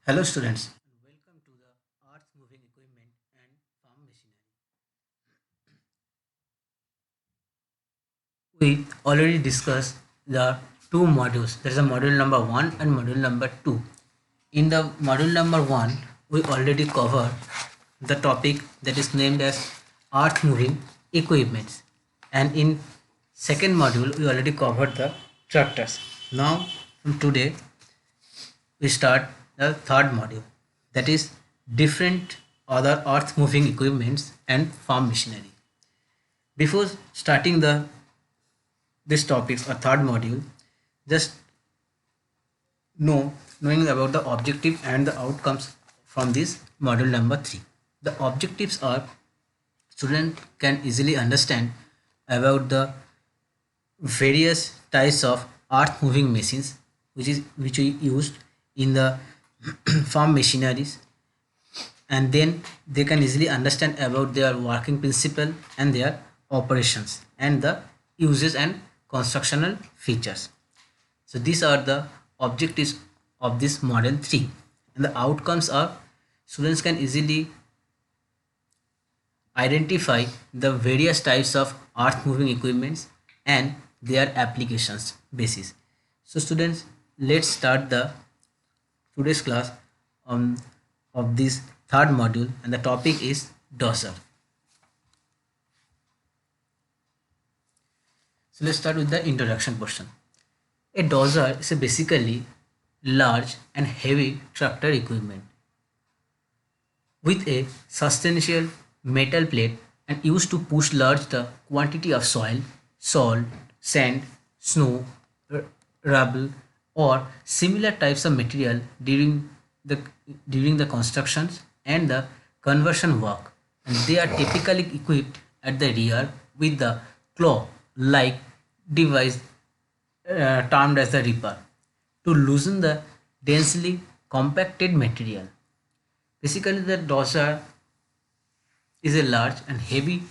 Hello students and welcome to the Earth Moving Equipment and Farm Machinery. We already discussed the two modules. There is a module number 1 and module number 2. In the module number 1, we already covered the topic that is named as Earth Moving Equipments. And in second module, we already covered the tractors. Now, from today, we start the third module, that is different other earth moving equipments and farm machinery. Before starting the this topics or third module, just knowing about the objective and the outcomes from this module number 3. The objectives are student can easily understand about the various types of earth moving machines which we used in the farm machineries, and then they can easily understand about their working principle and their operations and the uses and constructional features. So these are the objectives of this model 3, and the outcomes are students can easily identify the various types of earth moving equipments and their applications basis. So students, let's start the today's class of this third module, and the topic is Dozer. So let's start with the introduction portion. A dozer is a basically large and heavy tractor equipment with a substantial metal plate and used to push large the quantity of soil, salt, sand, snow, rubble, or similar types of material the during the constructions and the conversion work. And they are typically equipped at the rear with the claw like device termed as the ripper to loosen the densely compacted material. Basically, the dozer is a large and heavy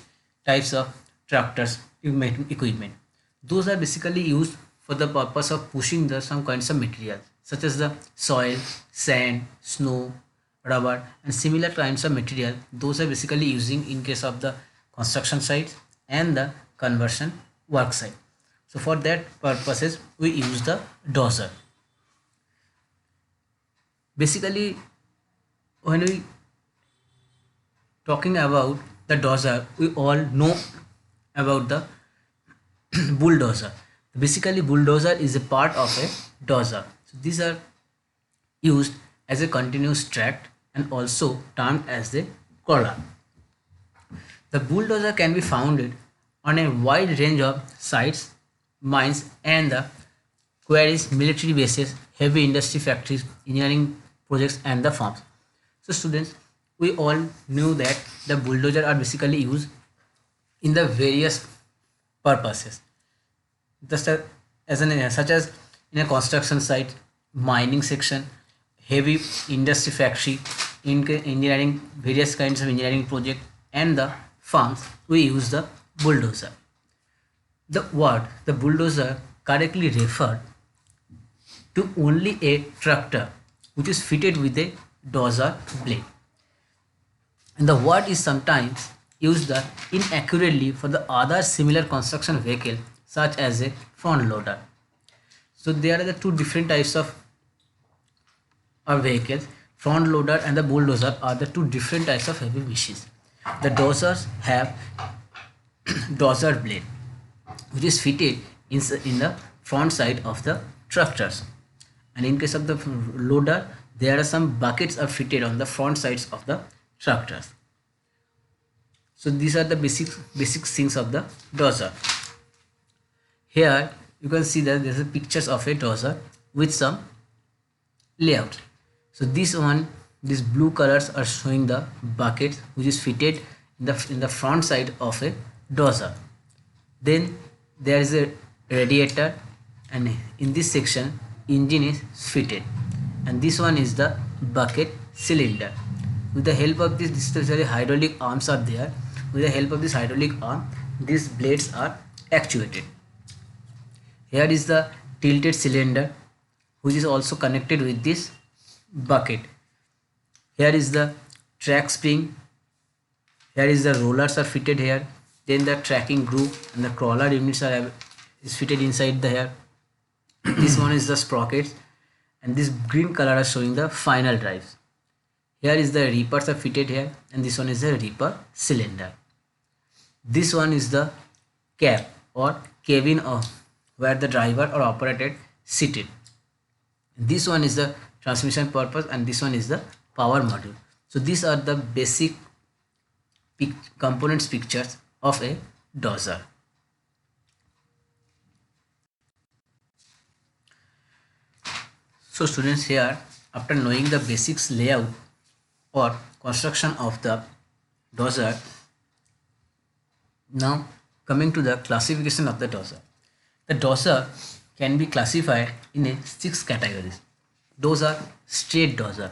types of tractors equipment. Those are basically used for the purpose of pushing the some kinds of material such as the soil, sand, snow, rubber, and similar kinds of material. Those are basically using in case of the construction sites and the conversion work site. So for that purposes we use the dozer. Basically, when we talking about the dozer, we all know about the bulldozer. Basically, bulldozer is a part of a dozer. So these are used as a continuous tract and also termed as the crawler. The bulldozer can be found on a wide range of sites, mines, and the quarries, military bases, heavy industry factories, engineering projects, and the farms. So students, we all knew that the bulldozer are basically used in the various purposes, just as an such as in a construction site, mining section, heavy industry factory, in engineering, various kinds of engineering project, and the farms. We use the bulldozer. The word the bulldozer correctly referred to only a tractor which is fitted with a dozer blade, and the word is sometimes used inaccurately for the other similar construction vehicle such as a front loader. So there are the two different types of vehicles. Front loader and the bulldozer are the two different types of heavy machines. The dozers have dozer blade which is fitted in the front side of the tractors, and in case of the loader there are some buckets are fitted on the front sides of the tractors. So these are the basic things of the dozer. Here you can see that there is a pictures of a dozer with some layout. So these blue colors are showing the bucket which is fitted in the front side of a dozer. Then there is a radiator, and in this section engine is fitted, and this one is the bucket cylinder. With the help of this specially hydraulic arms are there. With the help of this hydraulic arm, these blades are actuated. Here is the tilted cylinder which is also connected with this bucket, Here is the track spring. Here is the rollers are fitted here. Then the tracking groove and the crawler units is fitted inside the here. This one is the sprockets, and this green color is showing the final drives. Here is the reapers are fitted here, and this one is the reaper cylinder. This one is the cab or cabin of where the driver or operator seated. This one is the transmission purpose, and this one is the power module. So these are the basic components pictures of a dozer. So students, here after knowing the basics layout or construction of the dozer, now coming to the classification of the dozer. The dozer can be classified in 6 categories. Those are straight dozer.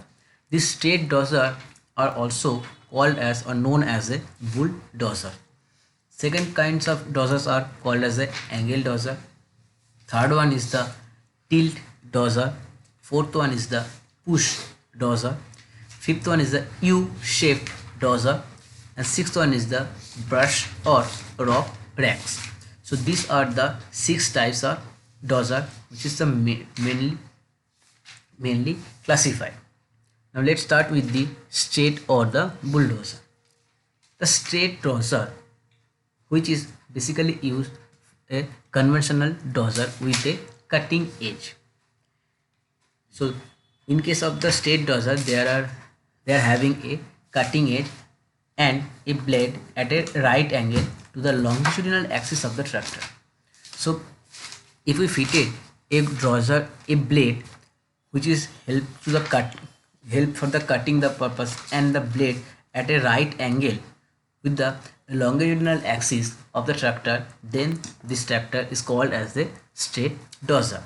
These straight dozer are also called as or known as a bulldozer. Second kinds of dozers are called as a angle dozer. Third one is the tilt dozer. Fourth one is the push dozer. Fifth one is the U-shaped dozer. And sixth one is the brush or rock racks. So these are the 6 types of dozer which is the mainly classified. Now let's start with the straight or the bulldozer. The straight dozer, which is basically used a conventional dozer with a cutting edge. So in case of the straight dozer, they are having a cutting edge and a blade at a right angle to the longitudinal axis of the tractor. So if we fitted a dozer, a blade which is help for the cutting the purpose, and the blade at a right angle with the longitudinal axis of the tractor, then this tractor is called as the straight dozer.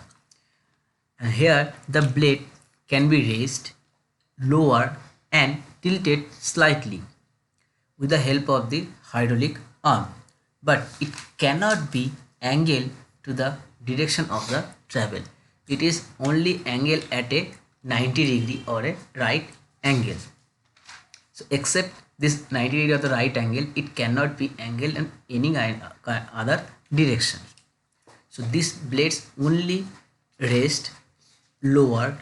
And here the blade can be raised, lowered and tilted slightly with the help of the hydraulic arm, but it cannot be angled to the direction of the travel. It is only angled at a 90 degree or a right angle. So except this 90 degree of the right angle, it cannot be angled in any other direction. So these blades only raised, lowered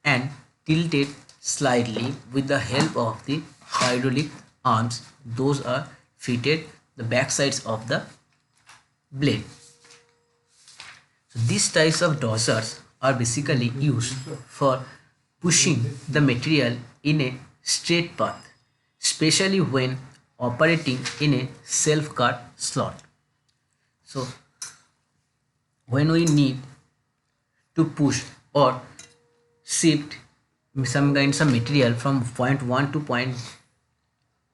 and tilted slightly with the help of the hydraulic arms. Those are fitted the back sides of the blade. So these types of dozers are basically used for pushing the material in a straight path, especially when operating in a self-cut slot. So when we need to push or shift some kinds of material from point 1 to point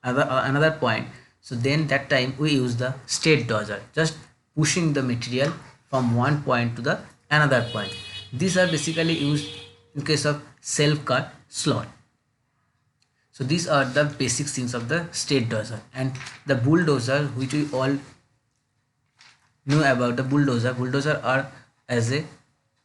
another point, so then that time we use the straight dozer, just pushing the material from one point to the another point. These are basically used in case of self-cut slot. So these are the basic things of the straight dozer. And the bulldozer, which we all know about, the bulldozer are as a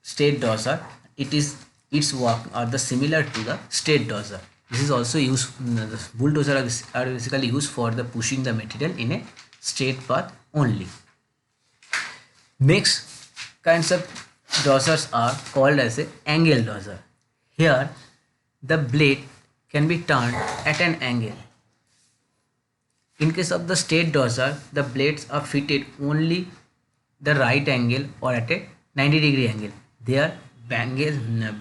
straight dozer. Its work are the similar to the straight dozer. This is also used, the bulldozer are basically used for the pushing the material in a straight path only. Next kinds of dozers are called as a angle dozer. Here the blade can be turned at an angle. In case of the straight dozer, the blades are fitted only the right angle or at a 90 degree angle. Their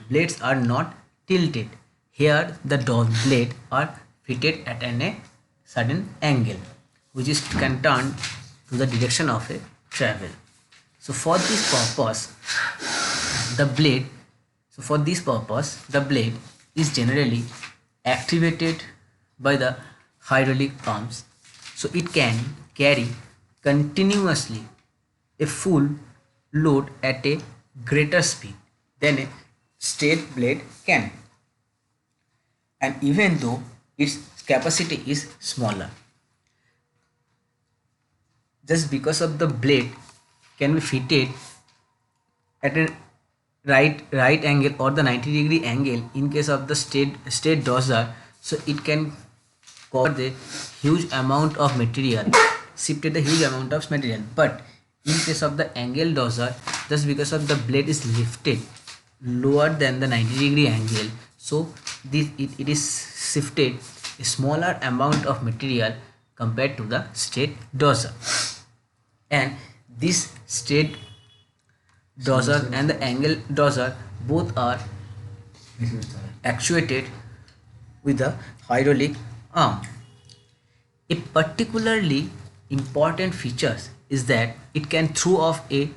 blades are not tilted. Here the blade are fitted at a certain angle which is can turn to the direction of a travel. So for this purpose the blade is generally activated by the hydraulic arms, so it can carry continuously a full load at a greater speed than a straight blade can, and even though its capacity is smaller. Just because of the blade can be fitted at a right angle or the 90 degree angle in case of the straight dozer, so it can cover the huge amount of material, shifted the huge amount of material. But in case of the angle dozer, just because of the blade is lifted lower than the 90-degree angle, so it is shifted a smaller amount of material compared to the straight dozer. And this straight dozer and the angle dozer both are actuated with a hydraulic arm. A particularly important feature is that it can throw off a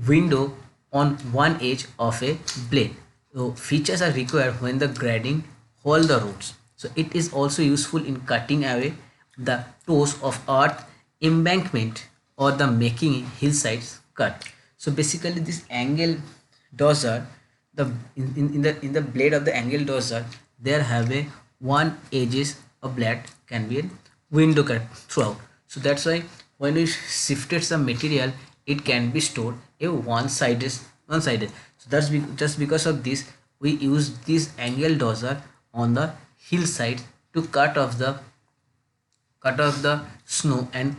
window on one edge of a blade. So features are required when the grading hold the roads. So it is also useful in cutting away the toes of earth embankment or the making hillsides cut. So basically this angle dozer, the in the blade of the angle dozer, there have a one edges of blade can be a window cut throughout. So that's why when we shifted some material, it can be stored a one sided. So just because of this, we use this angle dozer on the hillside to cut off the snow and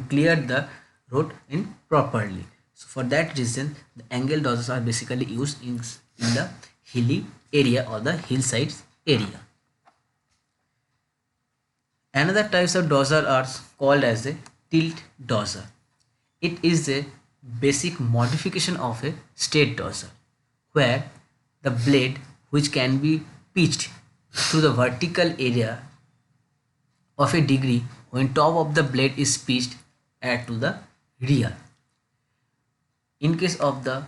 clear the road in properly. So for that reason, the angle dozers are basically used in the hilly area or the hillsides area. Another types of dozer are called as a tilt dozer. It is a basic modification of a straight dozer, where the blade, which can be pitched to the vertical area of a degree when top of the blade is pitched at to the rear. In case of the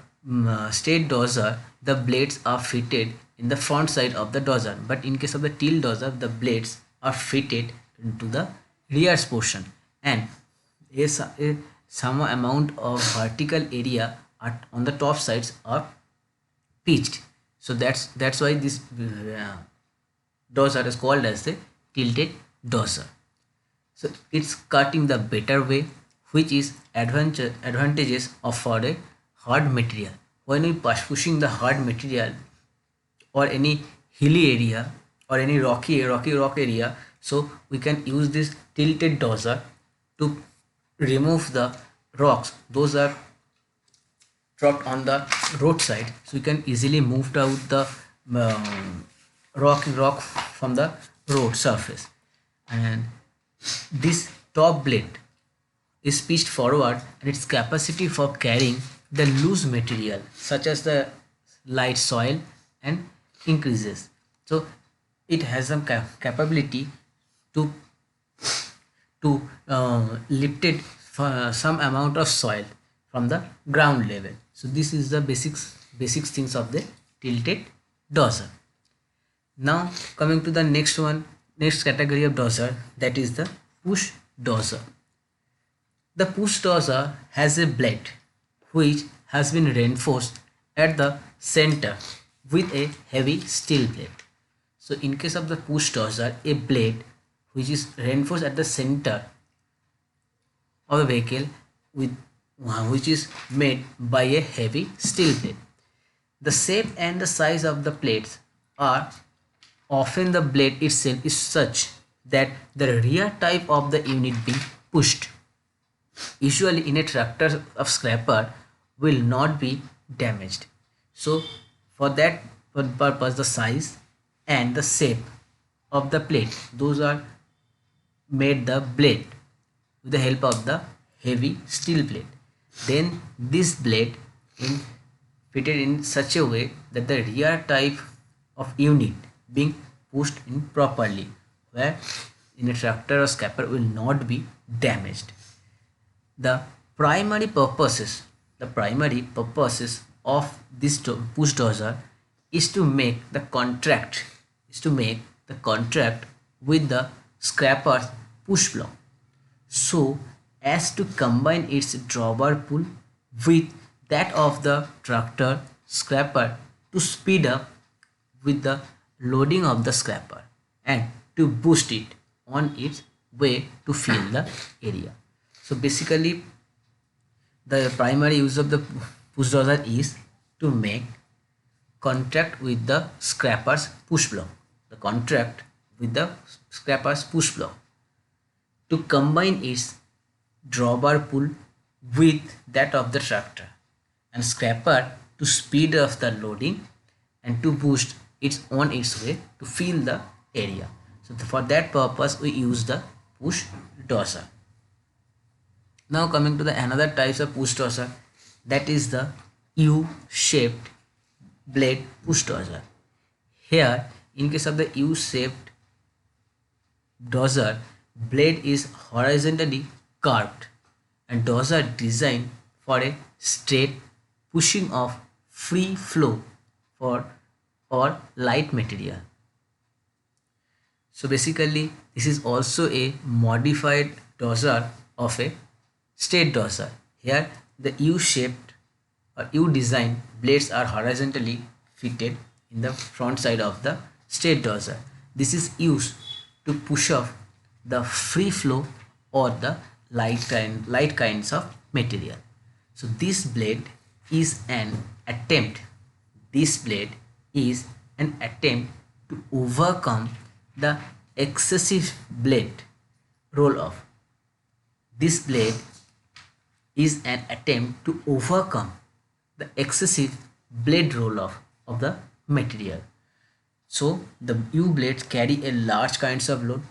straight dozer, the blades are fitted in the front side of the dozer, but in case of the tilt dozer, the blades are fitted into the rear portion, and some amount of vertical area on the top sides are pitched. So that's why this dozer is called as the tilted dozer. So it's cut in the better way, which is advantages of for a hard material. When we pushing the hard material or any hilly area or any rocky rock area, so we can use this tilted dozer to remove the rocks. Those are dropped on the roadside, so you can easily move out the rock from the road surface. And this top blade is pitched forward, and its capacity for carrying the loose material such as the light soil and increases. So it has some capability to lift it some amount of soil from the ground level. So this is the basics things of the tilted dozer. Now coming to the next category of dozer, that is the push dozer. The push dozer has a blade which has been reinforced at the center with a heavy steel plate. So in case of the push dozer, a blade which is reinforced at the center of a vehicle which is made by a heavy steel plate. The shape and the size of the plates are often the blade itself is such that the rear type of the unit being pushed, usually in a tractor of scraper, will not be damaged. So for that purpose, the size and the shape of the plate, those are made the blade with the help of the heavy steel plate. Then this blade in fitted in such a way that the rear type of unit being pushed in properly, where in a tractor or scraper will not be damaged. The primary purposes of this push dozer is to make the contract with the scraper's push block, so as to combine its drawbar pull with that of the tractor scraper to speed up with the loading of the scraper and to boost it on its way to fill the area. So basically the primary use of the push dozer is to make contract with the scrapper's push block. The contract with the scrapper's push block to combine its drawbar pull with that of the tractor, and scrapper to speed up the loading and to boost its on its way to fill the area. So for that purpose we use the push dozer. Now coming to the another types of push dozer, that is the U-shaped blade push dozer. Here in case of the U-shaped dozer, blade is horizontally curved and dozer designed for a straight pushing of free flow for or light material. So basically this is also a modified dozer of a straight dozer. Here the U-shaped or U-design blades are horizontally fitted in the front side of the straight dozer. This is used to push off the free flow or the light kinds of material. So this blade is an attempt. This blade is an attempt to overcome the excessive blade roll off. This blade is an attempt to overcome the excessive blade roll off of the material. So the U blades carry a large kinds of load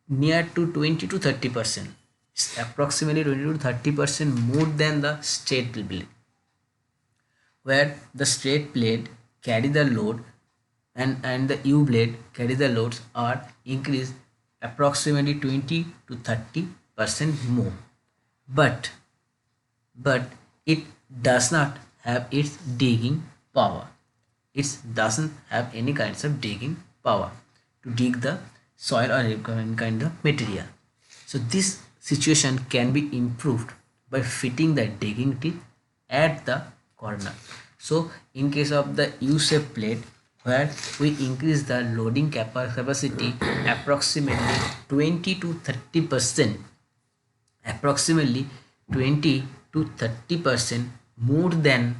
near to 20 to 30%. It's approximately 20 to 30% more than the straight blade, where the straight blade carry the load and the U blade carry the loads are increased approximately 20 to 30% more. But it does not have its digging power. It doesn't have any kinds of digging power to dig the soil or any kind of material. So this situation can be improved by fitting the digging teeth at the corner. So in case of the U-shaped blade, where we increase the loading capacity approximately 20 to 30%, approximately 20 to 30% more than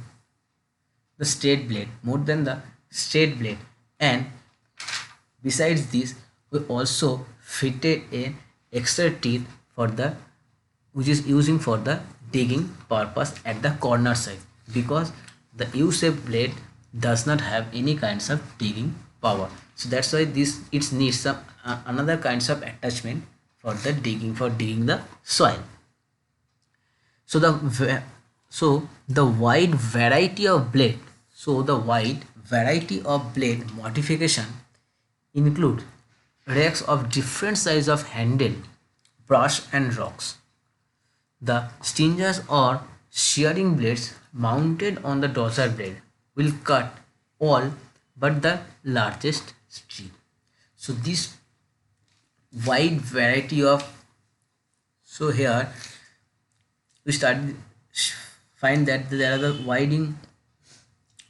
the straight blade, and besides this we also fitted an extra teeth for the which is using for the digging purpose at the corner side, because the U-shaped blade does not have any kinds of digging power. So that's why it needs some another kinds of attachment for the digging the soil. So the wide variety of blade modification include racks of different size of handle, brush and rocks. The stingers or shearing blades mounted on the dozer blade will cut all but the largest tree. So this wide variety of, so here we find that there are the wide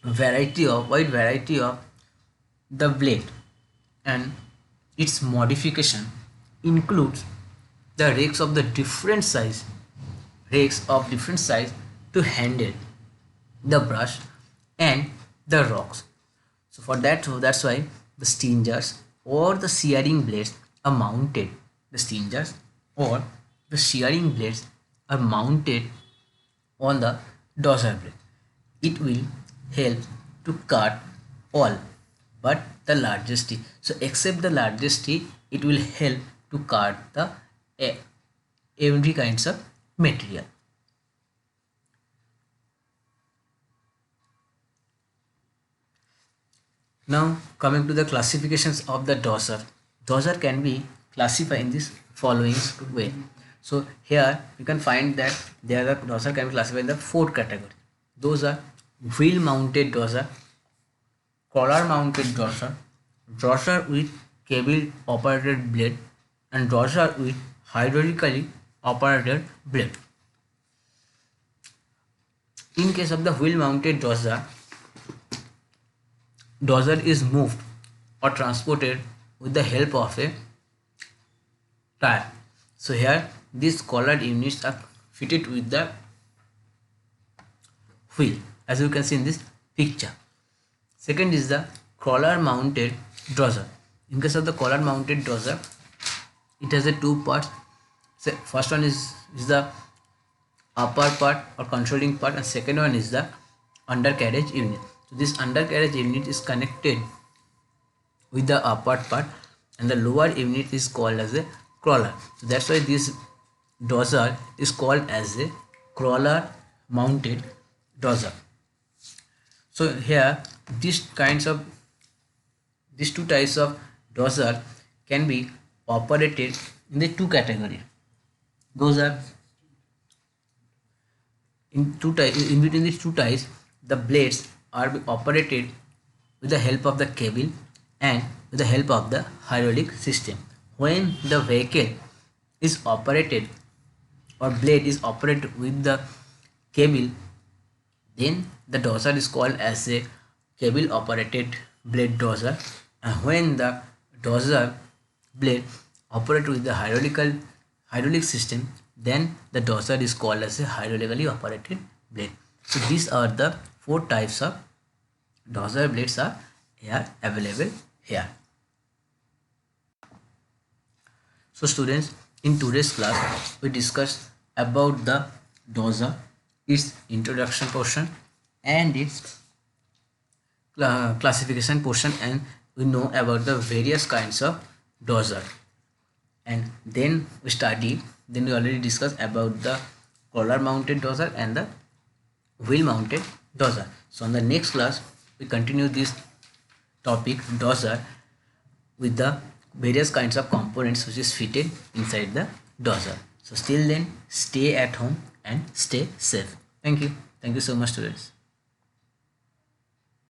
variety of the blade, and its modification includes the rakes of different size to handle the brush and the rocks. So that's why the stingers or the shearing blades are mounted. On the dozer blade. It will help to cut all but the largest tree. So except the largest tree, it will help to cut the every kinds of material. Now coming to the classifications of the dozer. Dozer can be classified in this following way. So here you can find that the dozer can be classified in the 4 categories. Those are wheel mounted dozer, collar mounted dozer, dozer with cable operated blade, and dozer with hydraulically operated blade. In case of the wheel mounted dozer is moved or transported with the help of a tire. So here these collared units are fitted with the wheel, as you can see in this picture. Second is the collar mounted dozer. In case of the collar mounted dozer, it has a two parts. So first one is the upper part or controlling part, and second one is the undercarriage unit. So this undercarriage unit is connected with the upper part, and the lower unit is called as a crawler. So that's why this dozer is called as a crawler mounted dozer. So here these two types of dozer can be operated in the two categories. Those are in between these two types, the blades are operated with the help of the cable and with the help of the hydraulic system. When the vehicle is operated or blade is operated with the cable, then the dozer is called as a cable operated blade dozer, and when the dozer blade operated with the hydraulic system, then the dozer is called as a hydraulically operated blade. So these are the four types of dozer blades are here available here. So students, in today's class we discussed about the dozer, its introduction portion and its classification portion, and we know about the various kinds of dozer. And then we already discussed about the collar mounted dozer and the wheel mounted dozer. So on the next class we continue this topic dozer with the various kinds of components which is fitted inside the dozer. So till then, stay at home and stay safe. Thank you so much students.